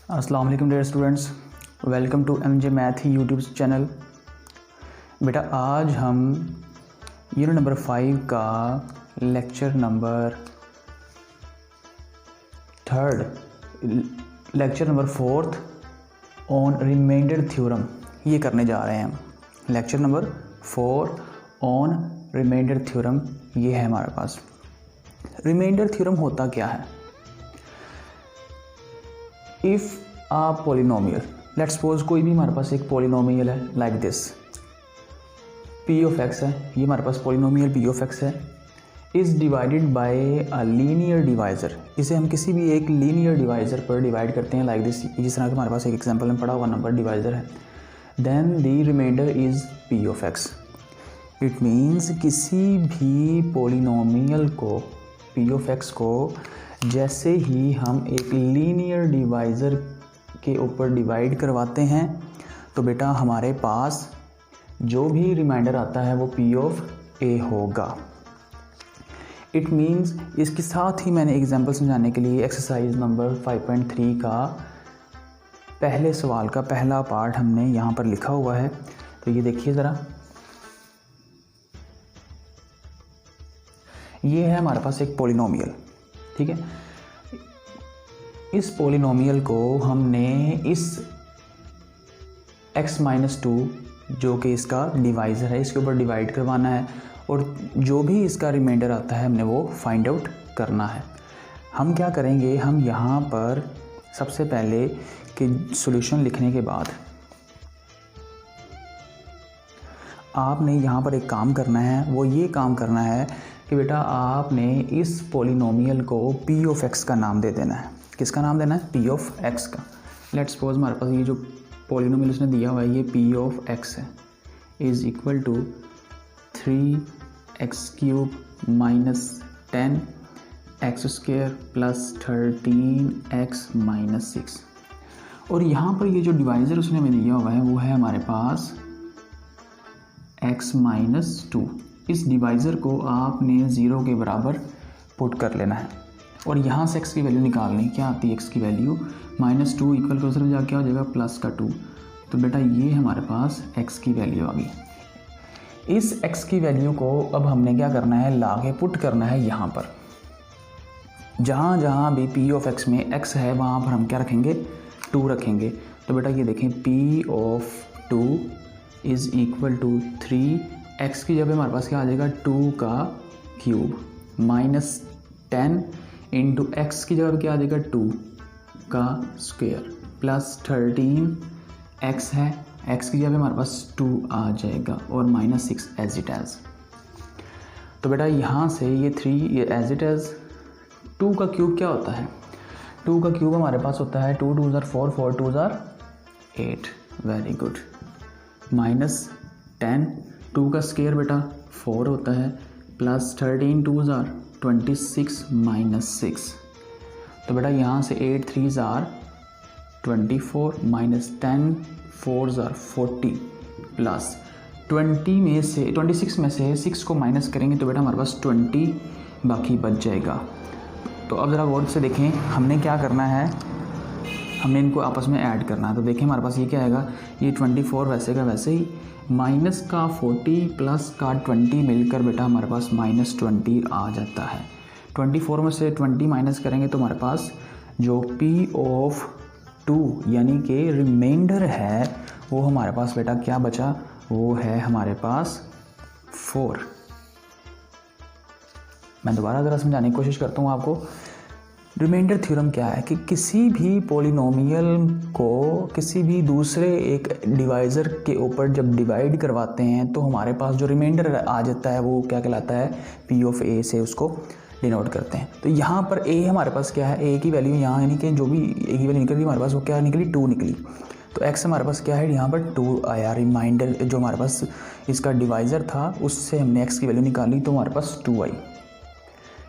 अस्सलाम वालेकुम dear students, welcome to MJ math YouTube channel. बेटा आज हम यूनिट नंबर 5 का lecture number 4 on reminder theorem ये करने जा रहे हैं हम। Lecture number 4 on reminder theorem ये है हमारे पास। रिमाइंडर थ्योरम होता क्या है? If a polynomial, let's suppose कोई भी हमारे पास एक पोलिनोमियल है like this, p of x है, ये हमारे पास पोलिनोमियल p ऑफ x है, is divided by a linear divisor. इसे हम किसी भी एक लीनियर डिवाइज़र पर डिवाइड करते हैं लाइक दिस, जिस तरह के हमारे पास एक एग्जांपल में पड़ा हुआ नंबर डिवाइज़र है। Then the remainder is p of x। It means किसी भी पोलिनोमियल को p ऑफ x को जैसे ही हम एक लीनियर डिवाइज़र के ऊपर डिवाइड करवाते हैं तो बेटा हमारे पास जो भी रिमाइंडर आता है वो p ऑफ a होगा। इट मीन्स इसके साथ ही मैंने एग्जांपल समझाने के लिए एक्सरसाइज नंबर 5.3 का पहले सवाल का पहला पार्ट हमने यहाँ पर लिखा हुआ है। तो ये देखिए ज़रा, ये है हमारे पास एक पोलिनोमियल, ठीक है। इस पोलिनोमियल को हमने इस x-2 जो कि इसका डिवाइज़र है इसके ऊपर डिवाइड करवाना है और जो भी इसका रिमाइंडर आता है हमने वो फाइंड आउट करना है। हम क्या करेंगे, हम यहाँ पर सबसे पहले कि सॉल्यूशन लिखने के बाद आपने यहाँ पर एक काम करना है, वो ये काम करना है कि बेटा आपने इस पोलिनोमियल को p ऑफ x का नाम दे देना है। किसका नाम देना है? p ऑफ x का। लेट्स सपोज हमारे पास ये जो पोलिनोमियल उसने दिया हुआ है ये p ऑफ x है, is equal to 3x³ minus 10x² plus 13x - 6। और यहाँ पर ये जो डिवाइज़र उसने हमें दिया हुआ है वो है हमारे पास x-2। इस डिवाइज़र को आपने 0 के बराबर पुट कर लेना है और यहाँ से x की वैल्यू निकालनी। क्या आती है x की वैल्यू? -2 इक्वल टू सिर्फ जाके क्या हो जाएगा +2। तो बेटा ये हमारे पास x की वैल्यू आ गई। इस x की वैल्यू को अब हमने क्या करना है, ला के पुट करना है यहाँ पर। जहाँ जहाँ भी p ऑफ x में x है वहाँ पर हम क्या रखेंगे? 2 रखेंगे। तो बेटा ये देखें p of 2 is equal to 3x की जगह हमारे पास क्या आ जाएगा 2 का क्यूब माइनस 10 इंटू x की जगह क्या आ जाएगा 2 का स्क्वायर प्लस 13x है, x की जगह हमारे पास 2 आ जाएगा और -6 एज इट एज। तो बेटा यहाँ से ये 3 ये एज इट एज। 2 का क्यूब क्या होता है? 2 का क्यूब हमारे पास होता है 2 2 4 4 2 8। Very good. -10, 2 का स्क्वायर बेटा 4 होता है प्लस 13 2 26 - 6। तो बेटा यहाँ से 8 3 24 माइनस 10 4 40 प्लस 26 में से 6 को माइनस करेंगे तो बेटा हमारे पास 20 बाकी बच जाएगा। तो अब ज़रा गौर से देखें हमने क्या करना है, हमने इनको आपस में ऐड करना है। तो देखें हमारे पास ये क्या आएगा, ये 24 वैसे का वैसे ही, माइनस का 40 प्लस का 20 मिलकर बेटा हमारे पास -20 आ जाता है। 24 में से 20 माइनस करेंगे तो हमारे पास जो p ऑफ 2 यानी कि रिमाइंडर है वो हमारे पास बेटा क्या बचा, वो है हमारे पास 4। मैं दोबारा ज़रा समझाने की कोशिश करता हूँ आपको। रिमाइंडर थ्योरम क्या है कि किसी भी पोलिनोमियल को किसी भी दूसरे एक डिवाइज़र के ऊपर जब डिवाइड करवाते हैं तो हमारे पास जो रिमाइंडर आ जाता है वो क्या कहलाता है, p ऑफ a से उसको डिनोट करते हैं। तो यहाँ पर a हमारे पास क्या है, a की वैल्यू यहाँ यानी कि जो भी a की वैल्यू निकली हमारे पास वो क्या निकली 2 निकली। तो x हमारे पास क्या है, यहाँ पर 2 आया। रिमाइंडर जो हमारे पास इसका डिवाइज़र था उससे हमने x की वैल्यू निकाली तो हमारे पास 2 आई।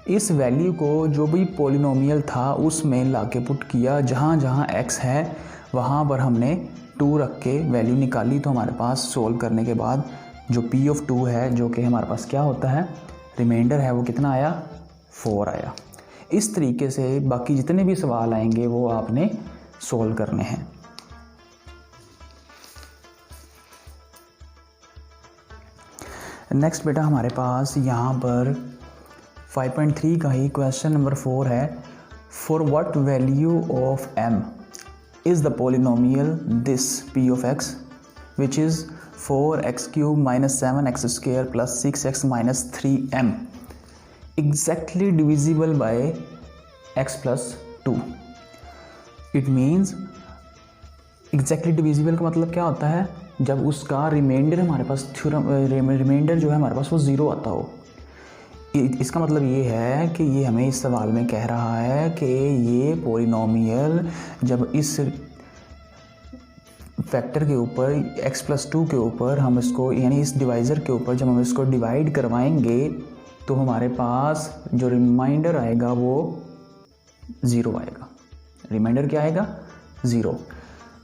इस वैल्यू को जो भी पोलिनोमियल था उसमें लाके पुट किया, जहाँ जहाँ x है वहाँ पर हमने 2 रख के वैल्यू निकाली। तो हमारे पास सोल्व करने के बाद जो p ऑफ 2 है जो कि हमारे पास क्या होता है, रिमाइंडर है, वो कितना आया, 4 आया। इस तरीके से बाकी जितने भी सवाल आएंगे वो आपने सोल्व करने हैं। नेक्स्ट बेटा हमारे पास यहाँ पर 5.3 का ही क्वेश्चन नंबर 4 है। For what value of m is the polynomial this p of x which is 4x³ - 7x² + 6x - 3m exactly divisible by x + 2। It means exactly divisible का मतलब क्या होता है, जब उसका रिमाइंडर हमारे पास रिमाइंडर जो है हमारे पास वो ज़ीरो आता हो। इसका मतलब ये है कि ये हमें इस सवाल में कह रहा है कि ये पॉलिनोमियल जब इस फैक्टर के ऊपर x + 2 के ऊपर हम इसको यानी इस डिवाइज़र के ऊपर जब हम इसको डिवाइड करवाएंगे तो हमारे पास जो रिमाइंडर आएगा वो ज़ीरो आएगा। रिमाइंडर क्या आएगा? ज़ीरो।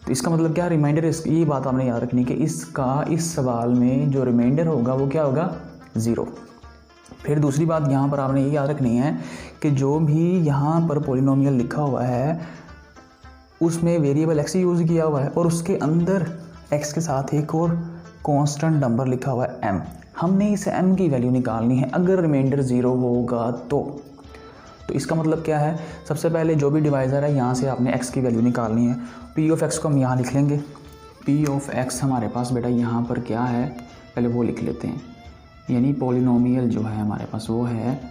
तो इसका मतलब क्या, रिमाइंडर ये बात आपने याद रखनी कि इसका इस सवाल में जो रिमाइंडर होगा वो क्या होगा? ज़ीरो। फिर दूसरी बात यहाँ पर आपने ये याद रखनी है कि जो भी यहाँ पर पॉलिनोमियल लिखा हुआ है उसमें वेरिएबल x यूज़ किया हुआ है और उसके अंदर x के साथ एक और कांस्टेंट नंबर लिखा हुआ है m। हमने इस m की वैल्यू निकालनी है अगर रिमाइंडर ज़ीरो होगा तो इसका मतलब क्या है, सबसे पहले जो भी डिवाइज़र है यहाँ से आपने x की वैल्यू निकालनी है। p ऑफ x को हम यहाँ लिख लेंगे। p ऑफ x हमारे पास बेटा यहाँ पर क्या है पहले वो लिख लेते हैं, यानी पॉलिनोमियल जो है हमारे पास वो है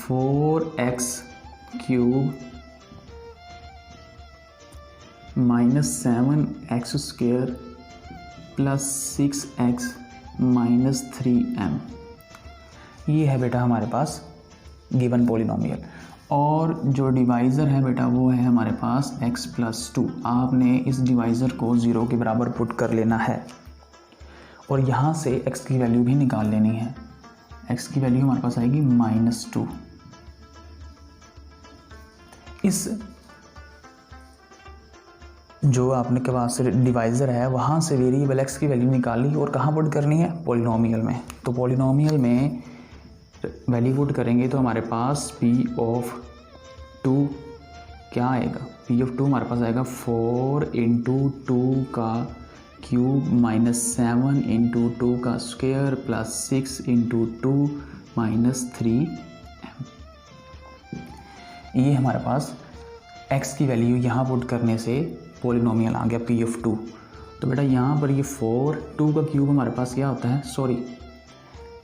4x³ - 7x² + 6x - 3m। ये है बेटा हमारे पास गिवन पॉलिनोमियल। और जो डिवाइज़र है बेटा वो है हमारे पास x + 2। आपने इस डिवाइज़र को ज़ीरो के बराबर पुट कर लेना है और यहाँ से x की वैल्यू भी निकाल लेनी है। x की वैल्यू हमारे पास आएगी -2। इस जो आपने के पास डिवाइज़र है वहाँ से वेरिएबल x की वैल्यू निकाली और कहाँ पुट करनी है? पॉलिनोमियल में। तो पॉलिनोमियल में वैल्यू पुट करेंगे तो हमारे पास p ऑफ 2 क्या आएगा? p ऑफ 2 हमारे पास आएगा 4 × 2 का क्यूब - 7 × 2 का स्क्वायर + 6 × 2 - 3m। ये हमारे पास x की वैल्यू यहाँ पुट करने से पॉलिनोमियल आ गया p ऑफ 2। तो बेटा यहाँ पर ये 4 2 का क्यूब हमारे पास क्या होता है, सॉरी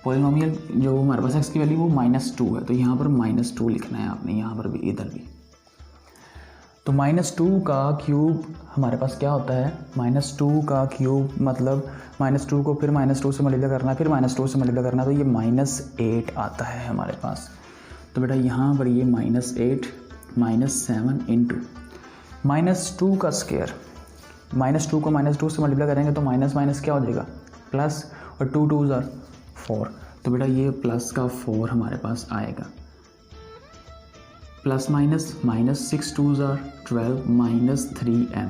पॉलिनोमियल जो हमारे पास x की वैल्यू वो -2 है, तो यहाँ पर -2 लिखना है आपने, यहाँ पर भी इधर भी। तो -2 का क्यूब हमारे पास क्या होता है? -2 का क्यूब मतलब -2 को फिर -2 से मल्टीप्लाई करना है, फिर -2 से मल्टीप्लाई करना है, तो ये -8 आता है हमारे पास। तो बेटा यहाँ पर ये -8 - 7 × -2 का स्क्वायर, -2 को -2 से मल्टीप्लाई करेंगे तो माइनस क्या हो जाएगा? प्लस, और 2 2 ज़ार 4। तो बेटा ये प्लस का 4 हमारे पास आएगा। प्लस -6 2 ज़ार 12 - 3m,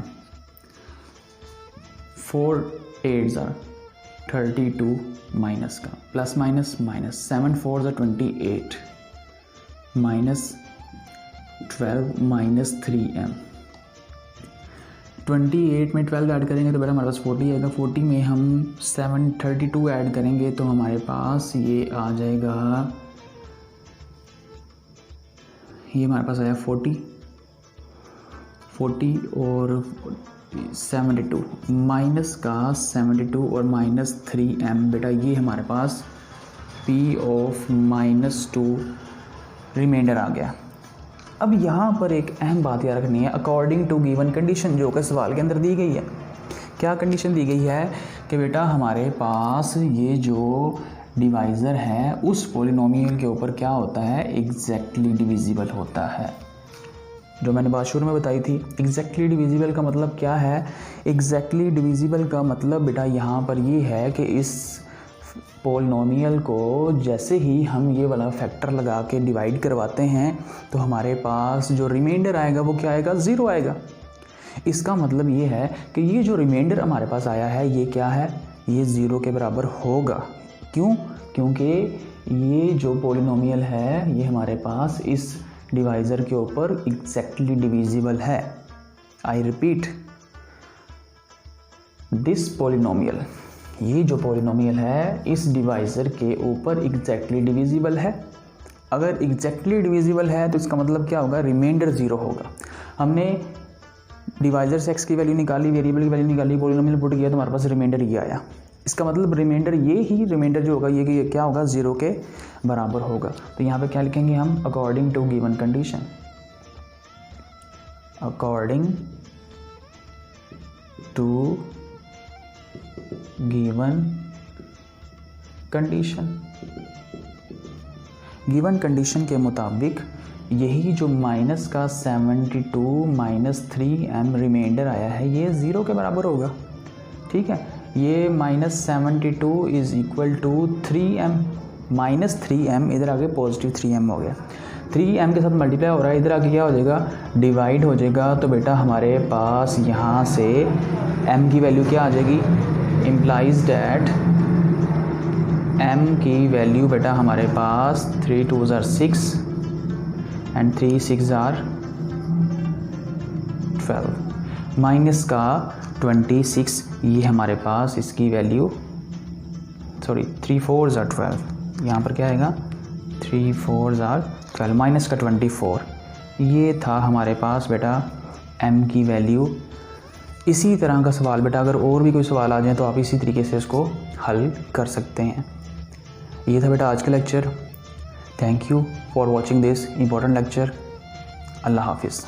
4 8 ज़ार 32 माइनस का प्लस माइनस 7 4 ज़ार 28 -12 - 3m। 28 में 12 ऐड करेंगे तो बेटा हमारे पास 40 आएगा। 40 में हम 32 ऐड करेंगे तो हमारे पास ये आ जाएगा, ये हमारे पास आया 40 और 72 माइनस का 72 और -3m। बेटा ये हमारे पास p ऑफ -2 रिमाइंडर आ गया। अब यहाँ पर एक अहम बात याद रखनी है, अकॉर्डिंग टू गिवन कंडीशन जो कि सवाल के अंदर दी गई है। क्या कंडीशन दी गई है कि बेटा हमारे पास ये जो डिवाइज़र है उस पॉलिनोमियल के ऊपर क्या होता है? एग्जैक्टली डिविजिबल होता है। जो मैंने बात शुरू में बताई थी, एग्जैक्टली डिविजिबल का मतलब क्या है? एग्जैक्टली डिविजिबल का मतलब बेटा यहाँ पर ये है कि इस पॉलिनोमियल को जैसे ही हम ये वाला फैक्टर लगा के डिवाइड करवाते हैं तो हमारे पास जो रिमाइंडर आएगा वो क्या आएगा? ज़ीरो आएगा। इसका मतलब ये है कि ये जो रिमाइंडर हमारे पास आया है ये क्या है? ये ज़ीरो के बराबर होगा। क्यों? क्योंकि ये जो पॉलिनोमियल है ये हमारे पास इस डिवाइज़र के ऊपर एग्जैक्टली डिविजिबल है। आई रिपीट, दिस पॉलिनोमियल, ये जो पॉलिनोमियल है इस डिवाइज़र के ऊपर एग्जैक्टली डिविजिबल है। अगर एग्जैक्टली डिविजिबल है तो इसका मतलब क्या होगा, रिमाइंडर 0 होगा। हमने डिवाइज़र से x की वैल्यू निकाली, वेरिएबल की वैल्यू निकाली, पॉलिनोमियल पुट किया तो हमारे पास रिमाइंडर ये आया। इसका मतलब रिमाइंडर ये ही रिमाइंडर जो होगा ये कि क्या होगा, 0 के बराबर होगा। तो यहाँ पे क्या लिखेंगे हम, according to given condition, according to given condition, given condition के मुताबिक यही जो माइनस का 72 माइनस 3m रिमाइंडर आया है ये 0 के बराबर होगा। ठीक है, ये -72 is equal to 3m, -3m इधर आगे पॉजिटिव 3m हो गया, 3m के साथ मल्टीप्लाई हो रहा है, इधर आगे क्या हो जाएगा, डिवाइड हो जाएगा। तो बेटा हमारे पास यहाँ से m की वैल्यू क्या आ जाएगी, इम्प्लाइज डैट m की वैल्यू बेटा हमारे पास 3 2s are 6 and 3 6 are 12 minus का 26, ये हमारे पास इसकी वैल्यू, सॉरी 3 4s are 12, यहाँ पर क्या आएगा 3 4s are 12 माइनस का 24, ये था हमारे पास बेटा m की वैल्यू। इसी तरह का सवाल बेटा अगर और भी कोई सवाल आ जाए तो आप इसी तरीके से इसको हल कर सकते हैं। ये था बेटा आज का lecture. Thank you for watching this important lecture. अल्लाह हाफिज़।